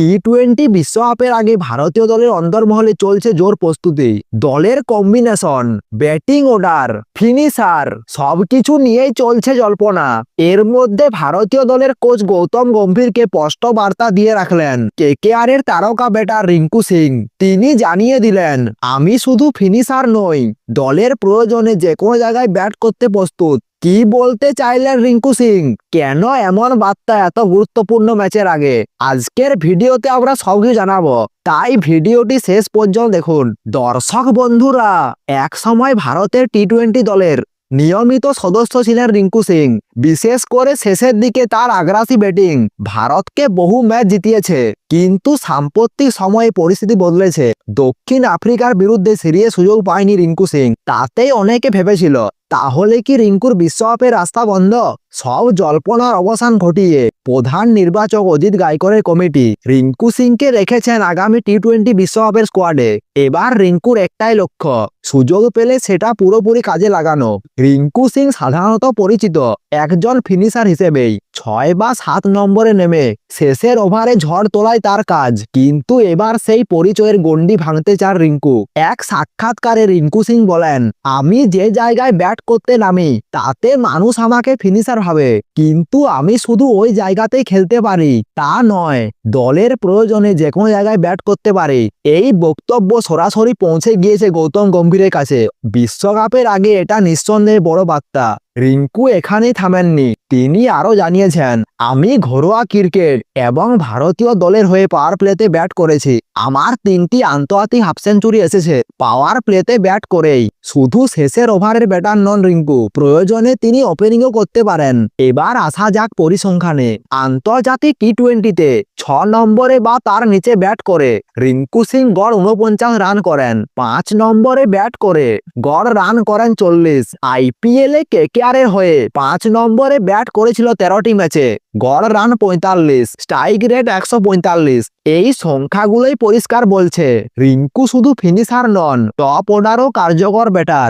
টি-20 বিশ্বকাপের আগে ভারতীয় দলের অন্দরমহলে চলছে জোর প্রস্তুতি। দলের কম্বিনেশন, ব্যাটিং অর্ডার, ফিনিশার সবকিছু নিয়েই চলছে জল্পনা। এর মধ্যে ভারতীয় দলের কোচ গৌতম গম্ভীরকে স্পষ্ট বার্তা দিয়ে রাখলেন কেকেআর এর তারকা ব্যাটার রিঙ্কু সিং। তিনি জানিয়ে দিলেন, আমি শুধু ফিনিশার নই, দলের প্রয়োজনে যে কোনো জায়গায় ব্যাট করতে প্রস্তুত। কি বলতে চাইলেন রিঙ্কু সিং? কেন এমন বার্তা এত গুরুত্বপূর্ণ ম্যাচের আগে? আজকের ভিডিওতে আমরা সবকিছু জানাবো, তাই ভিডিওটি শেষ পর্যন্ত দেখুন। দর্শক বন্ধুরা, এক সময় ভারতের টি-20 দলের নিয়মিত সদস্য ছিলেন রিঙ্কু সিং। বিশেষ করে শেষের দিকে তার আগ্রাসী ব্যাটিং ভারতকে বহু ম্যাচ জিতিয়েছে। কিন্তু সাম্প্রতিক সময়ে পরিস্থিতি বদলেছে। দক্ষিণ আফ্রিকার বিরুদ্ধে সিরিজে সুযোগ পায়নি রিঙ্কু সিং। তাতেই অনেকে ভেবেছিল, তাহলে কি রিঙ্কুর বিশ্বকাপের রাস্তা বন্ধ? সব জল্পনার অবসান ঘটিয়ে প্রধান নির্বাচক অজিত গায়করের কমিটি রিঙ্কু সিংকে রেখেছেন আগামী টি-20 বিশ্বকাপের স্কোয়াডে। এবার রিঙ্কুর একটাই লক্ষ্য, সুযোগ পেলে সেটা পুরোপুরি কাজে লাগানো। রিঙ্কু সিং সাধারণত পরিচিত একজন ফিনিশার হিসেবেই। 6 বা 7 নম্বরে নেমে শেষের ওভারে ঝড় তোলাই তার কাজ। কিন্তু এবার সেই পরিচয়ের গণ্ডি ভাঙতে চান রিঙ্কু। এক সাক্ষাৎকারে রিঙ্কু সিং বলেন, আমি যে জায়গায় ব্যাট করতে নামি তাতে মানুষ আমাকে ফিনিশার ভাবে, কিন্তু আমি শুধু ওই জায়গাতেই খেলতে পারি তা নয়, দলের প্রয়োজনে যে কোনো জায়গায় ব্যাট করতে পারি। এই বক্তব্য সরাসরি পৌঁছে গিয়েছে গৌতম গম্ভীরের কাছে। বিশ্বকাপের আগে এটা নিঃসন্দেহে বড় বার্তা। রিঙ্কু এখানেই থামেননি, তিনি আরো জানিয়েছেন, আমি ঘরোয়া ক্রিকেট এবং ভারতীয় দলের হয়ে পাওয়ার প্লেতে ব্যাট করেছি। আমার 3টি আন্তর্জাতিক হাফ সেঞ্চুরি এসেছে পাওয়ার প্লেতে ব্যাট করেই। শুধু শেষের ওভারের ব্যাটার নন রিঙ্কু, প্রয়োজনে তিনি ওপেনিংও করতে পারেন। এবার আসা যাক পরিসংখ্যানে। আন্তর্জাতিক টি-20তে 6 নম্বরে বা তার নিচে ব্যাট করে রিঙ্কু সিং গড় 49 রান করেন। 5 নম্বরে ব্যাট করে গড় রান করেন 40। আইপিএলে কেকেআর এর হয়ে 5 নম্বরে ব্যাট করেছিল 13টি ম্যাচে, গড় রান 45, স্ট্রাইক রেট 145। এই সংখ্যাগুলোই পরিষ্কার বলছে রিঙ্কু শুধু ফিনিশার নন, টপ অর্ডারও কার্যকর ব্যাটার।